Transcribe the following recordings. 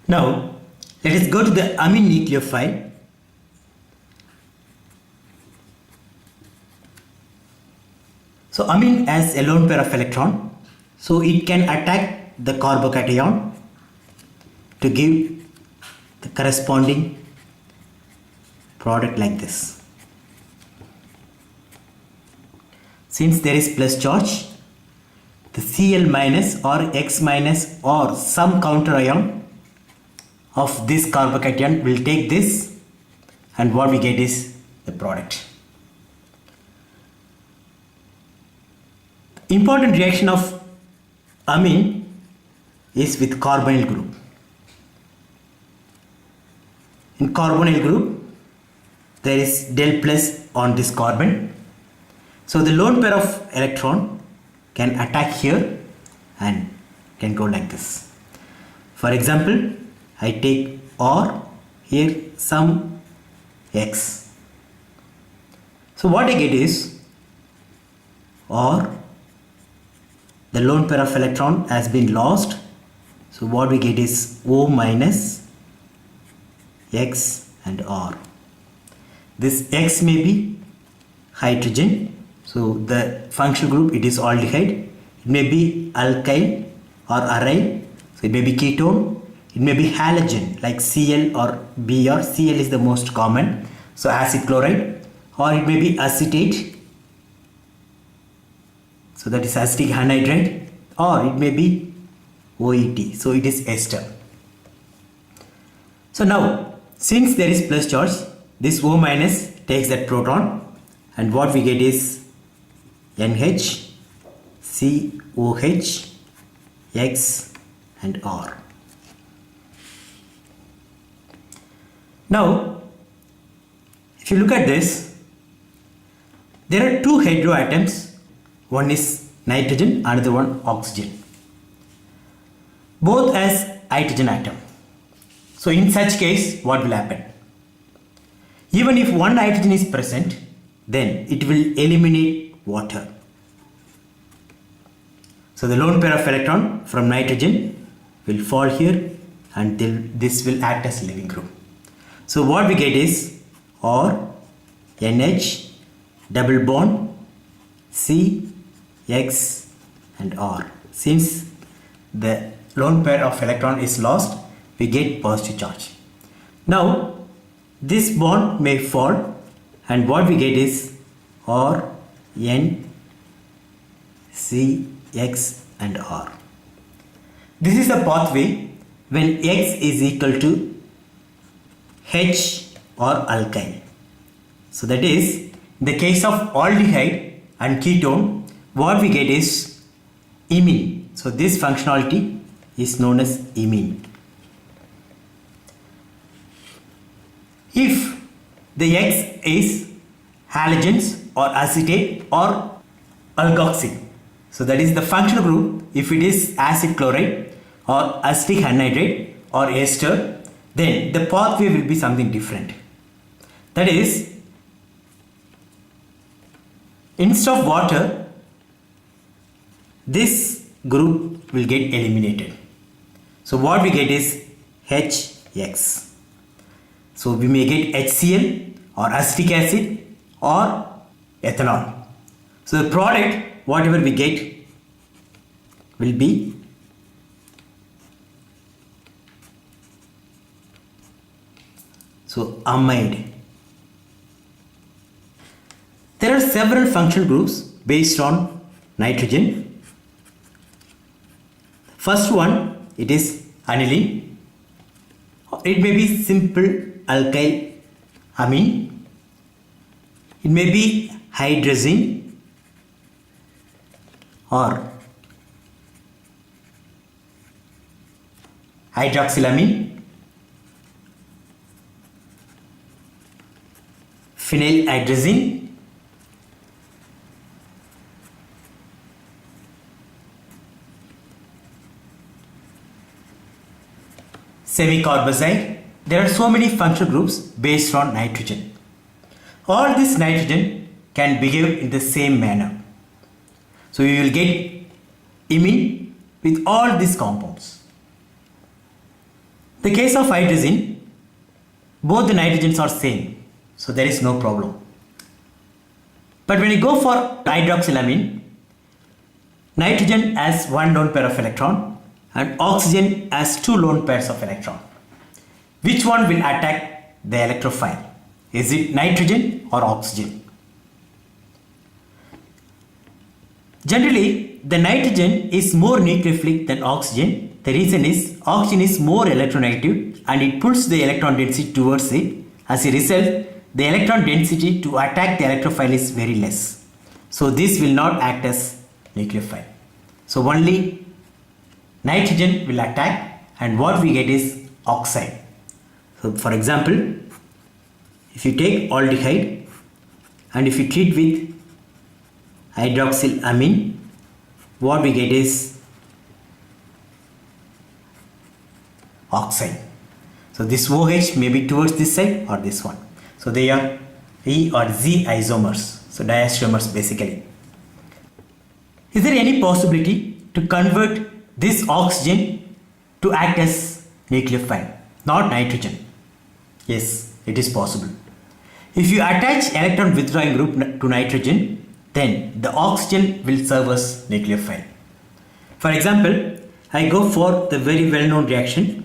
Now, let us go to the amine nucleophile. So, amine has a lone pair of electron, so it can attack the carbocation to give the corresponding product like this. Since there is plus charge, the Cl minus or X minus or some counter ion of this carbocation will take this, and what we get is the product. Important reaction of amine is with carbonyl group. In carbonyl group, there is del plus on this carbon. So the lone pair of electron can attack here and can go like this. For example, I take R, here some X. So what I get is R, the lone pair of electron has been lost. So what we get is O minus X and R. This X may be hydrogen. So the functional group, it is aldehyde. It may be alkyl or aryl. So it may be ketone. It may be halogen like Cl or Br. Cl is the most common. So acid chloride, or it may be acetate. So that is acetic anhydride, or it may be OET. So it is ester. So now, since there is plus charge, this O minus takes that proton, and what we get is NH, COH, X and R. Now, if you look at this, there are two heteroatoms. One is nitrogen, another one oxygen. Both as hydrogen atom. So in such case, what will happen? Even if one hydrogen is present, then it will eliminate water. So the lone pair of electron from nitrogen will fall here, and this will act as leaving group. So what we get is R, NH, double bond, C, X and R. Since the lone pair of electron is lost, we get positive charge. Now this bond may fall, and what we get is R, N, C, X and R. This is the pathway when X is equal to H or alkyl. So that is, in the case of aldehyde and ketone, what we get is imine. So this functionality is known as imine. If the X is halogens or acetate or alkoxy, so that is the functional group. If it is acid chloride or acetic anhydride or ester, then the pathway will be something different. That is, instead of water, this group will get eliminated. So what we get is HX. So we may get HCl or acetic acid or ethanol. So the product, whatever we get, will be amide. There are several functional groups based on nitrogen. First one, it is aniline. It may be simple alkyl amine. It may be hydrazine or hydroxylamine, phenylhydrazine, semicarbazide. There are so many functional groups based on nitrogen. All this nitrogen can behave in the same manner. So you will get imine with all these compounds. The case of hydrogen, both the nitrogens are same, so there is no problem. But when you go for hydroxylamine, nitrogen has one lone pair of electron and oxygen has two lone pairs of electron. Which one will attack the electrophile? Is it nitrogen or oxygen? Generally, the nitrogen is more nucleophilic than oxygen. The reason is oxygen is more electronegative and it pulls the electron density towards it. As a result, the electron density to attack the electrophile is very less. So this will not act as nucleophile. So only nitrogen will attack and what we get is oxide. So for example, if you take aldehyde and if you treat with hydroxylamine, what we get is oxide. So this OH may be towards this side or this one. So they are E or Z isomers, so diastereomers basically. Is there any possibility to convert this oxygen to act as nucleophile, not nitrogen? Yes, it is possible. If you attach electron withdrawing group to nitrogen, then the oxygen will serve as nucleophile. For example, I go for the very well-known reaction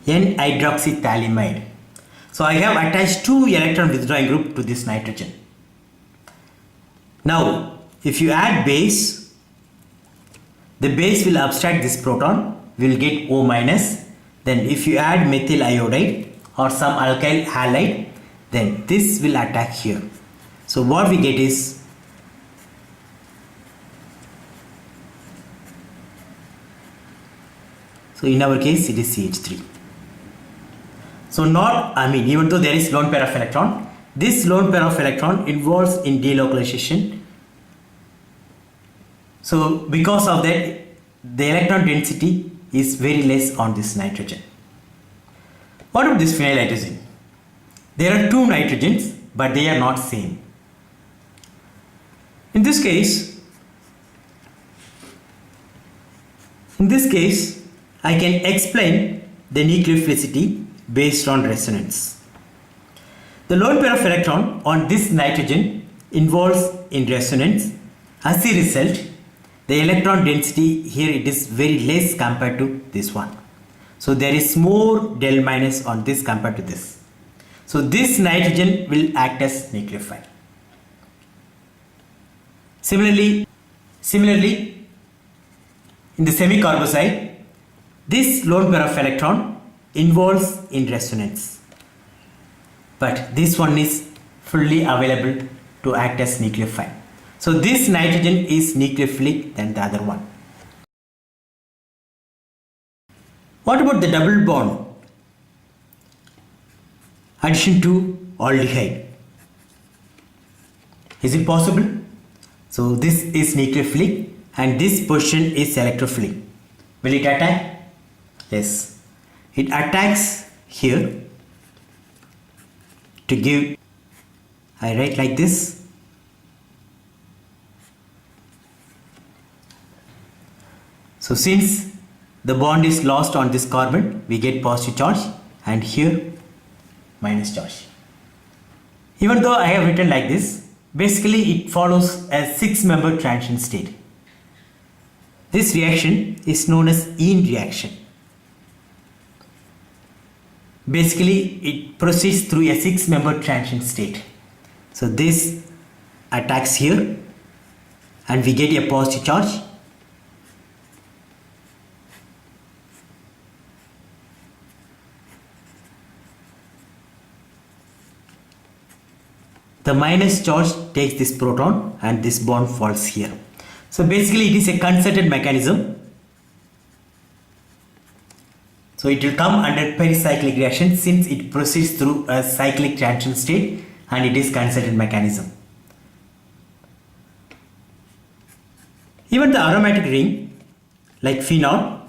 N-hydroxythalamide. So I have attached two electron withdrawing group to this nitrogen. Now, if you add base, the base will abstract this proton, we will get O minus. Then if you add methyl iodide or some alkyl halide, then this will attack here. So what we get is so in our case it is CH3. So not amine, even though there is lone pair of electron, this lone pair of electron involves in delocalization. So because of that, the electron density is very less on this nitrogen. What about this phenyl hydrogen? There are two nitrogens, but they are not same. In this case, I can explain the nucleophilicity based on resonance. The lone pair of electron on this nitrogen involves in resonance. As a result, the electron density here it is very less compared to this one. So there is more del minus on this compared to this. So this nitrogen will act as nucleophile. Similarly, in the semi-carboside, this lone pair of electron involves in resonance, but this one is fully available to act as nucleophile. So this nitrogen is nucleophilic than the other one. What about the double bond addition to aldehyde? Is it possible? So this is nucleophilic and this position is electrophilic. Will it attack? Yes. It attacks here to give, I write like this. So since the bond is lost on this carbon, we get positive charge and here minus charge. Even though I have written like this, basically it follows a 6-member transition state. This reaction is known as Ene reaction. Basically it proceeds through a 6-member transition state. So this attacks here and we get a positive charge. The minus charge takes this proton and this bond falls here. So basically it is a concerted mechanism. So it will come under pericyclic reaction since it proceeds through a cyclic transition state and it is concerted mechanism. Even the aromatic ring like phenol,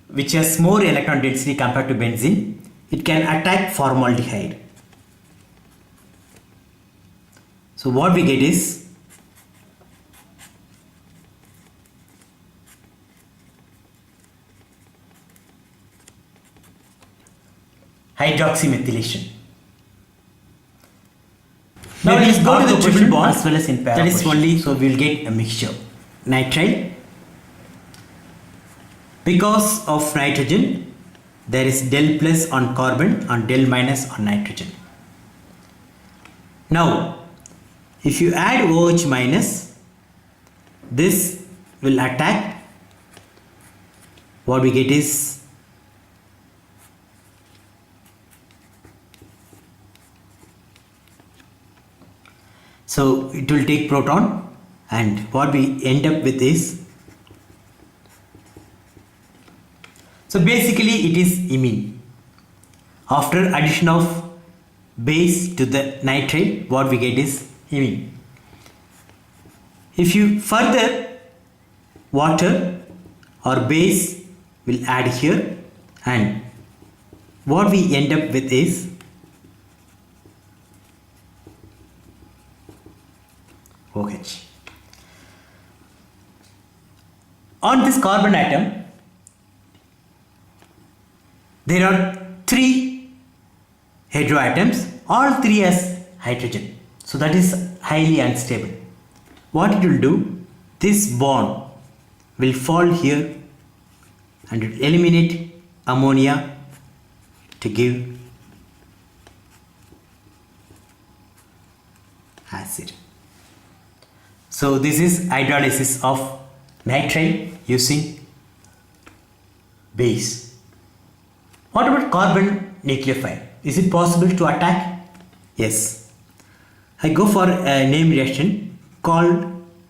which has more electron density compared to benzene, it can attack formaldehyde. So what we get is hydroxymethylation. Now let's go to the triple bond as well as in para. That is only, so we will get a mixture. Nitrile. Because of nitrogen, there is del plus on carbon and del minus on nitrogen. Now, if you add OH minus, this will attack. What we get is so it will take proton, and what we end up with is, so basically it is imine. After addition of base to the nitrate, what we get is imine. If you further water or base will add here, and what we end up with is OH. On this carbon atom, there are 3 heteroatoms, all 3 as hydrogen. So that is highly unstable. What it will do, this bond will fall here and it will eliminate ammonia to give acid. So this is hydrolysis of nitrile using base. What about carbon nucleophile? Is it possible to attack? Yes. I go for a name reaction called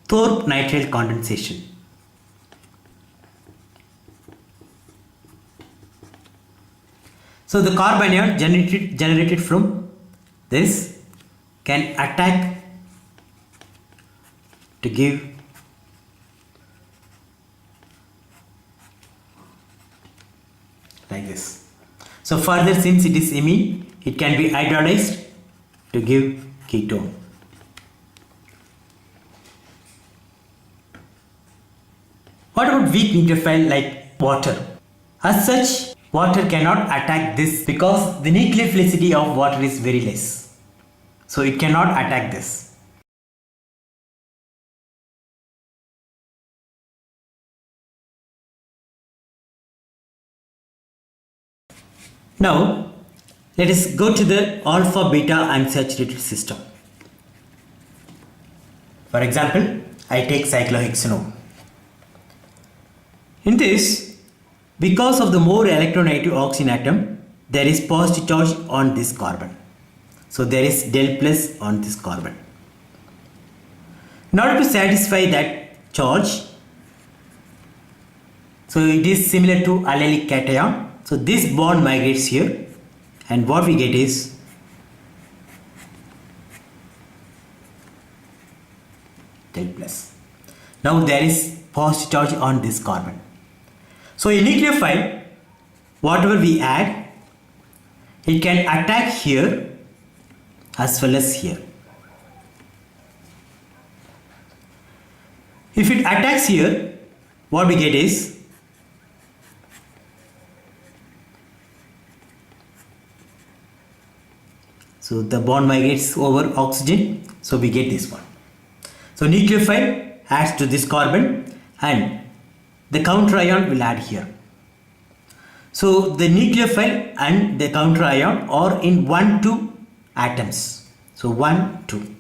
Thorpe nitrile condensation. So the carbon ion generated from this can attack to give like this. So further, since it is imine, it can be hydrolyzed to give ketone. What about weak nucleophile like water? As such, water cannot attack this because the nucleophilicity of water is very less. So it cannot attack this. Now, let us go to the alpha beta unsaturated system. For example, I take cyclohexanone. In this, because of the more electronegative oxygen atom, there is positive charge on this carbon. So there is del plus on this carbon. In order to satisfy that charge, so it is similar to allylic cation. So this bond migrates here, and what we get is del plus. Now there is positive charge on this carbon. So in nucleophile, whatever we add, it can attack here as well as here. If it attacks here, what we get is so the bond migrates over oxygen, so we get this one. So nucleophile adds to this carbon and the counter ion will add here. So the nucleophile and the counter ion are in 1,2 atoms. So 1, 2.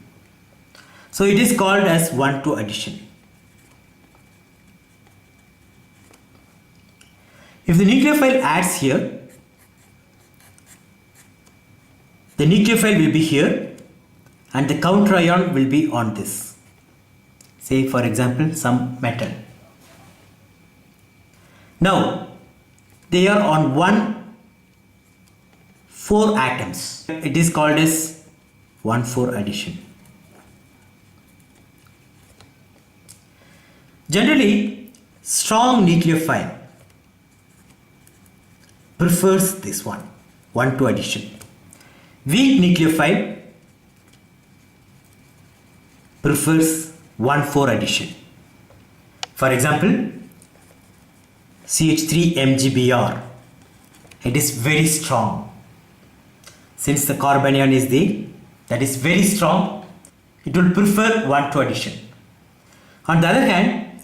So it is called as 1,2 addition. If the nucleophile adds here, the nucleophile will be here and the counter ion will be on this. Say for example some metal. Now they are on 1,4 atoms. It is called as 1,4 addition. Generally, strong nucleophile prefers this one, 1,2 addition. Weak nucleophile prefers 1,4 addition. For example, CH3 MgBr, it is very strong. since the carbanion is there, that is very strong, it will prefer 1,2 addition. On the other hand,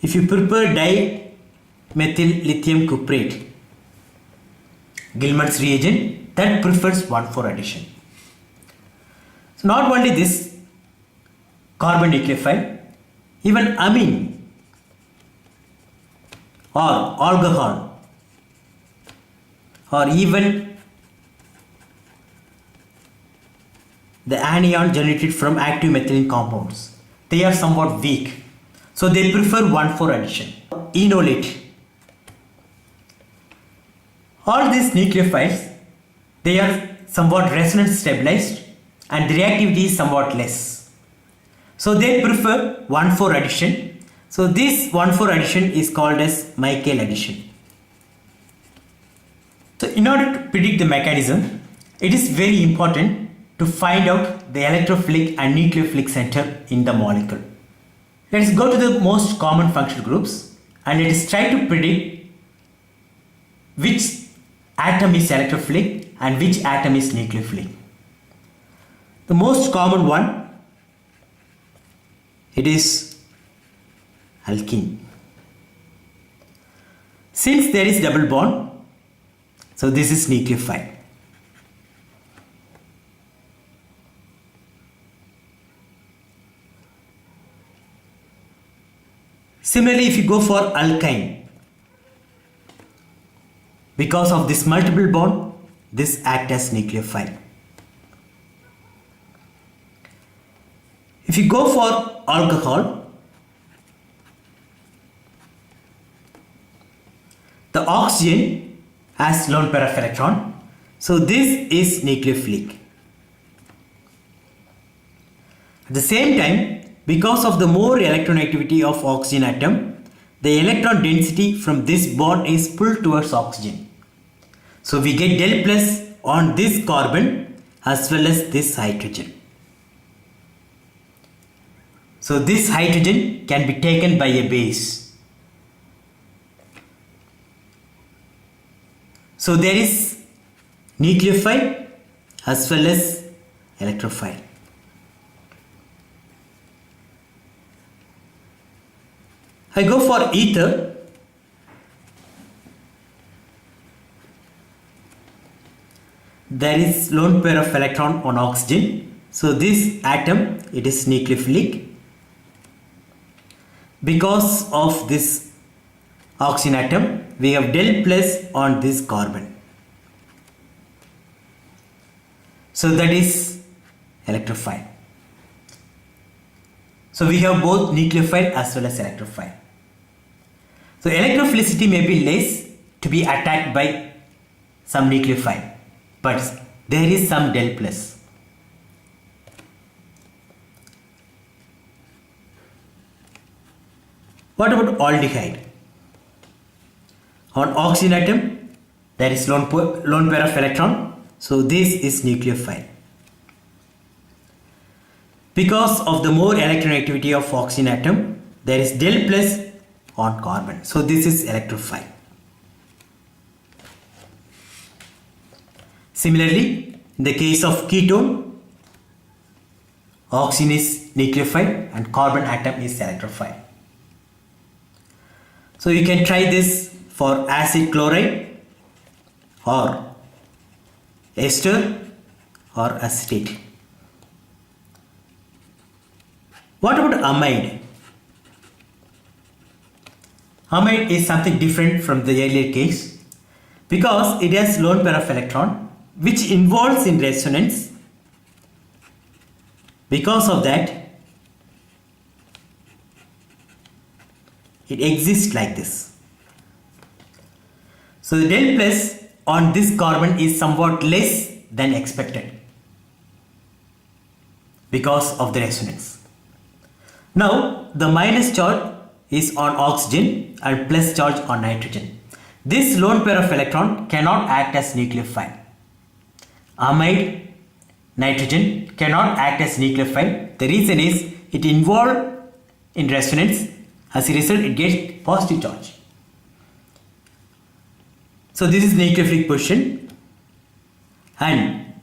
if you prepare dimethyl lithium cuprate, Gilman's reagent, that prefers 1,4 addition. So not only this carbon nucleophile, even amine or alcohol or even the anion generated from active methylene compounds, they are somewhat weak, so they prefer 1,4 addition. Enolate. All these nucleophiles, they are somewhat resonance stabilized and the reactivity is somewhat less, so they prefer 1,4 addition. So this 1,4 addition is called as Michael addition. So in order to predict the mechanism, it is very important to find out the electrophilic and nucleophilic center in the molecule. Let us go to the most common functional groups and let us try to predict which atom is electrophilic and which atom is nucleophilic. The most common one, it is alkene. Since there is double bond, so this is nucleophile. Similarly, if you go for alkyne, because of this multiple bond, this acts as nucleophile. If you go for alcohol, the oxygen has lone pair of electron, so this is nucleophilic. At the same time, because of the more electronegatividity of oxygen atom, the electron density from this bond is pulled towards oxygen. So we get del plus on this carbon as well as this hydrogen. So this hydrogen can be taken by a base. So there is nucleophile as well as electrophile. I go for ether. There is lone pair of electron on oxygen. So this atom, it is nucleophilic. Because of this oxygen atom, we have del plus on this carbon. So that is electrophile. So we have both nucleophile as well as electrophile. So electrophilicity may be less to be attacked by some nucleophile, but there is some del plus. What about aldehyde? On oxygen atom, there is lone pair of electron, so this is nucleophile. Because of the more electronegatividity of oxygen atom, there is del plus on carbon, so this is electrophile. Similarly, in the case of ketone, oxygen is nucleophile and carbon atom is electrophile. So you can try this for acid chloride or ester or acetate. What about amide? Amide is something different from the earlier case because it has lone pair of electron which involves in resonance. Because of that, it exists like this. So the del plus on this carbon is somewhat less than expected because of the resonance. Now the minus charge is on oxygen and plus charge on nitrogen. This lone pair of electron cannot act as nucleophile. Amide nitrogen cannot act as nucleophile. The reason is it involved in resonance. As a result, it gets positive charge. So this is nucleophilic position. and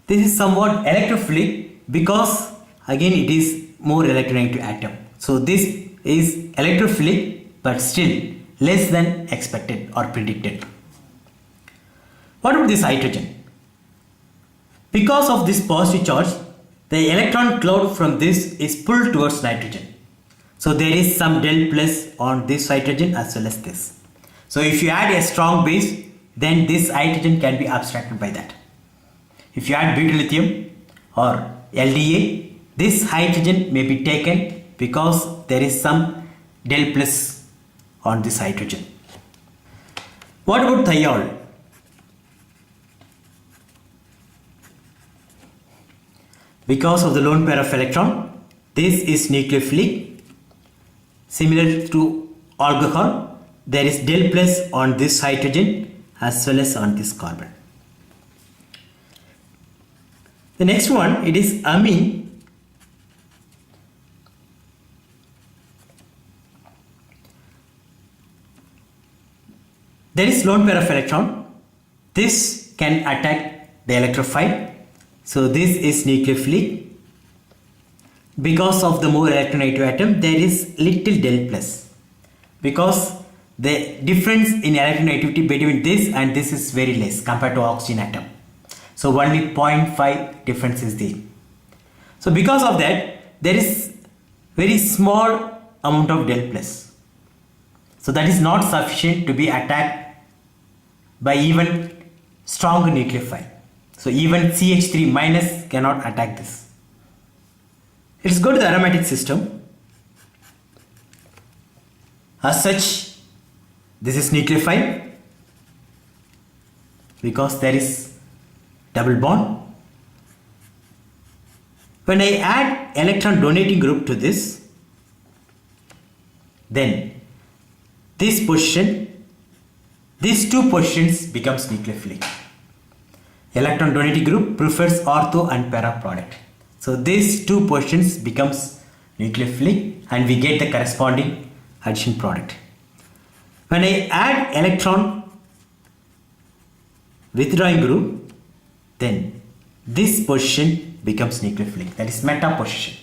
this is somewhat electrophilic because again it is more electronegative atom. So this is electrophilic but still less than expected or predicted. What about this hydrogen? Because of this positive charge, the electron cloud from this is pulled towards nitrogen. So there is some del plus on this hydrogen as well as this. So if you add a strong base, then this hydrogen can be abstracted by that. If you add butyllithium or LDA, this hydrogen may be taken because there is some del plus on this hydrogen. What about thiol? Because of the lone pair of electron, this is nucleophilic. Similar to alcohol, there is del plus on this hydrogen as well as on this carbon. The next one, it is amine. There is lone pair of electron. This can attack the electrophile. So this is nucleophilic. Because of the more electronegative atom, there is little del plus. Because the difference in electronegativity between this and this is very less compared to oxygen atom. So only 0.5 difference is there. So because of that, there is very small amount of del plus. So that is not sufficient to be attacked by even strong nucleophile. So even CH3 minus cannot attack this. Let's go to the aromatic system. As such, this is nucleophile because there is double bond. When I add electron donating group to this, then this position, these two positions becomes nucleophilic. Electron donating group prefers ortho and para product. So these two positions becomes nucleophilic and we get the corresponding addition product. When I add electron withdrawing group, then this position becomes nucleophilic, that is meta position.